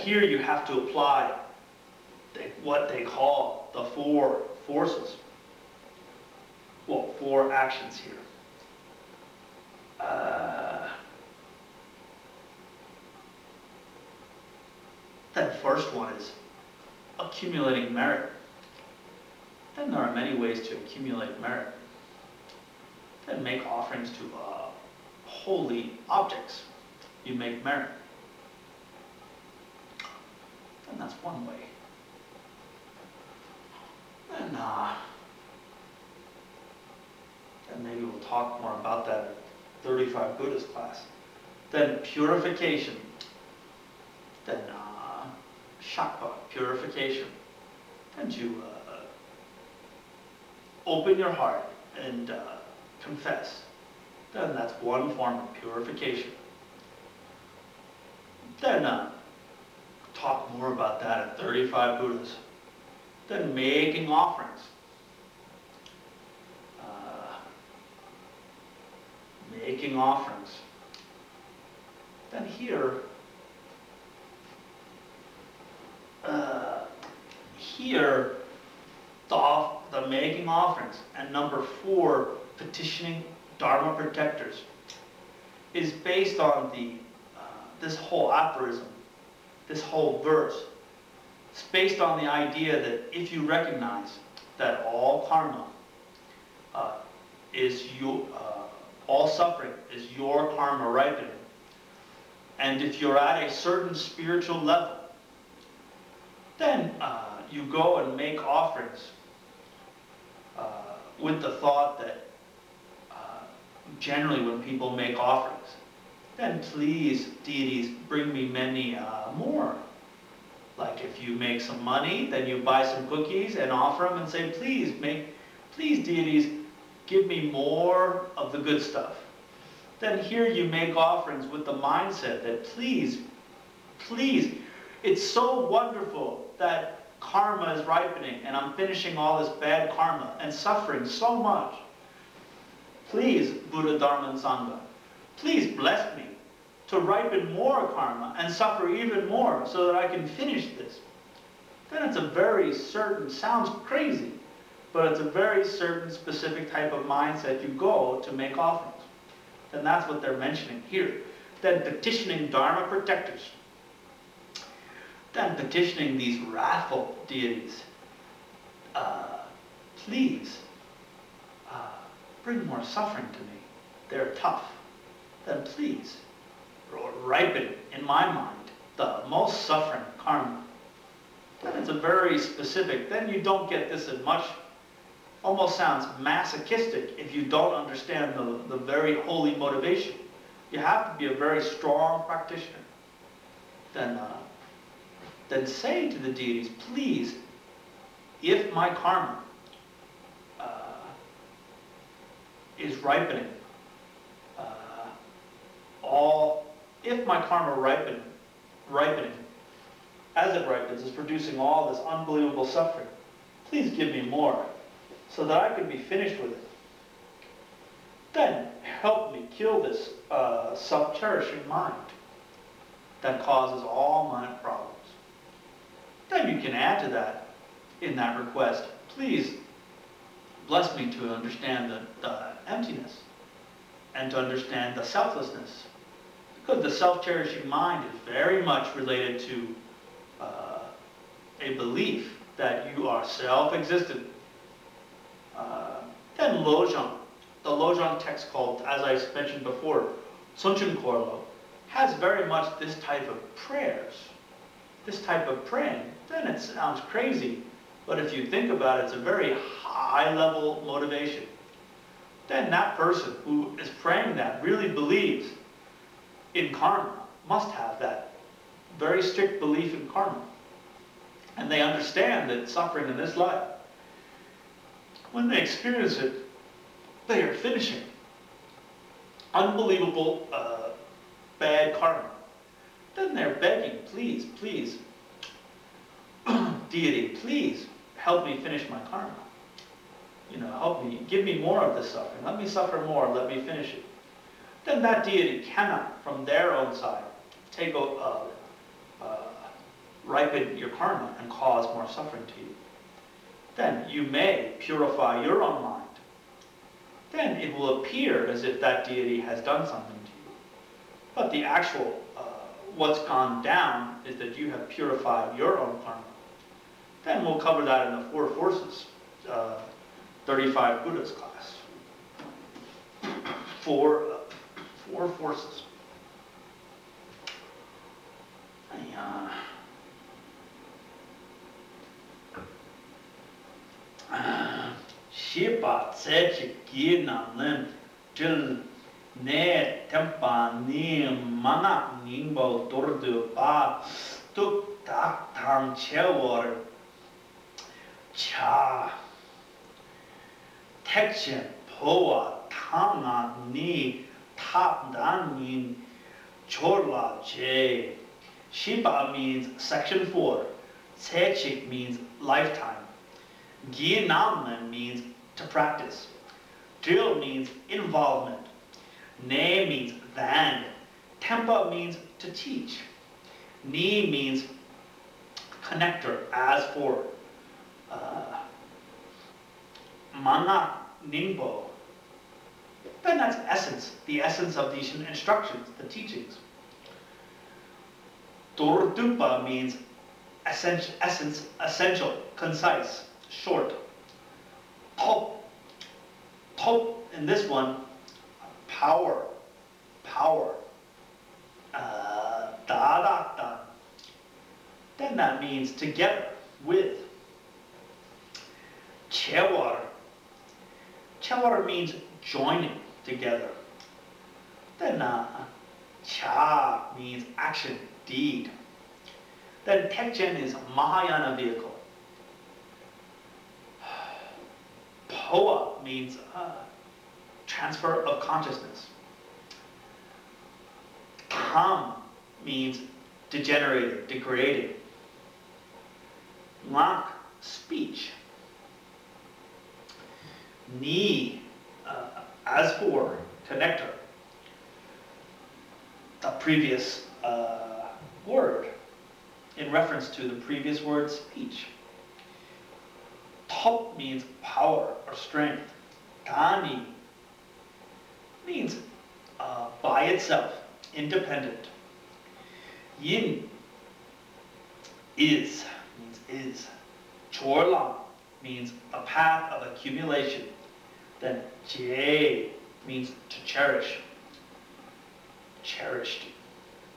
here you have to apply what they call the 4 forces. Well, 4 actions here. The first one is accumulating merit. Then there are many ways to accumulate merit. Then make offerings to holy objects. You make merit. And that's one way. And maybe we'll talk more about that in 35 Buddhist class. Then purification. Then shakpa, purification. And you open your heart and confess. Then that's one form of purification. Then talk more about that at 35 Buddhas. Then making offerings. Making offerings. Then here, the making offerings, and number 4, petitioning Dharma protectors, is based on this whole aphorism, this whole verse. It's based on the idea that if you recognize that all karma all suffering is your karma ripening, and if you're at a certain spiritual level, then you go and make offerings with the thought that generally when people make offerings, then please, deities, bring me many more. Like if you make some money, then you buy some cookies and offer them and say, please, deities, give me more of the good stuff. Then here you make offerings with the mindset that please, it's so wonderful that karma is ripening and I'm finishing all this bad karma and suffering so much. Please, Buddha, Dharma, and Sangha, please bless me to ripen more karma and suffer even more so that I can finish this. Then it's a very certain, sounds crazy, but it's a very certain specific type of mindset you go to make offerings. Then that's what they're mentioning here. Then petitioning Dharma protectors. Then petitioning these wrathful deities. Please, bring more suffering to me. They're tough. Then please, ripen, in my mind, the most suffering karma. Then it's a very specific, then you don't get this as much, almost sounds masochistic if you don't understand the very holy motivation. You have to be a very strong practitioner. Then say to the deities, please, if my karma is ripening, if my karma ripening, as it ripens, is producing all this unbelievable suffering, please give me more, so that I can be finished with it. Then help me kill this self-cherishing mind that causes all my problems. Then you can add to that, in that request, please bless me to understand the emptiness and to understand the selflessness. Because the self-cherishing mind is very much related to a belief that you are self-existent. Then Lojong, the Lojong text called, as I mentioned before, Sunchen Korlo, has very much this type of prayers, this type of praying. Then it sounds crazy, but if you think about it, it's a very high-level motivation. Then that person who is praying that really believes in karma, must have that very strict belief in karma. And they understand that suffering in this life, when they experience it, they are finishing unbelievable bad karma. Then they're begging, please, please, deity, please help me finish my karma. You know, help me, give me more of this suffering. Let me suffer more, let me finish it. Then that deity cannot, from their own side, ripen your karma and cause more suffering to you. Then you may purify your own mind. Then it will appear as if that deity has done something to you. But the actual, what's gone down is that you have purified your own karma. Then we'll cover that in the 4 forces, 35 Buddhas class. 4 forces. Shipa tsechi gina len til ne tempa ni mana nimbo tordu ba tuk tak tam chewar cha tekshen poa tanga ni tap dan nin chorla che. Shipa means section 4. Tsechik means lifetime. Ginamlen means to practice. Drill means involvement. Ne means then. Tempa means to teach. Ni means connector, as for. Mana Ningbo. Then that's essence, the essence of these instructions, the teachings. Tordupa means essence, essential, concise, short. Top in this one, power. Da. Then that means together, with. Chewar means joining together. Then cha means action, deed. Then tekjen is Mahayana vehicle. Poa means transfer of consciousness. Tam means degenerated, degraded. Lank, speech. Ni, as for, connector. The previous word, in reference to the previous word, speech. Top means power or strength. Dani means by itself, independent. Yin means is. Chorla means a path of accumulation. Then Jie means to cherish. Cherished.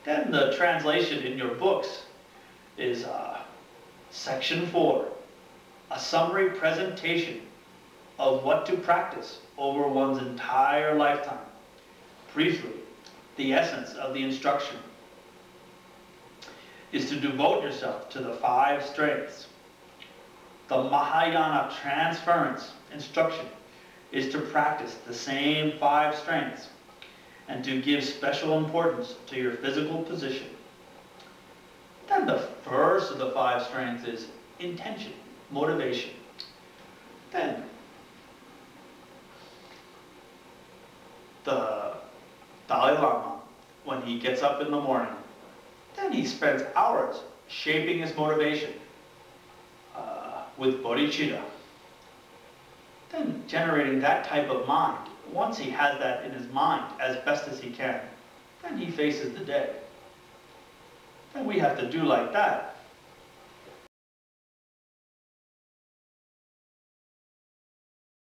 Then the translation in your books is section 4. A summary presentation of what to practice over one's entire lifetime. Briefly, the essence of the instruction is to devote yourself to the 5 strengths. The Mahayana transference instruction is to practice the same 5 strengths and to give special importance to your physical position. Then the first of the 5 strengths is intention, motivation. Then the Dalai Lama, when he gets up in the morning, then he spends hours shaping his motivation with Bodhichitta. Then generating that type of mind. Once he has that in his mind as best as he can, then he faces the day. Then we have to do like that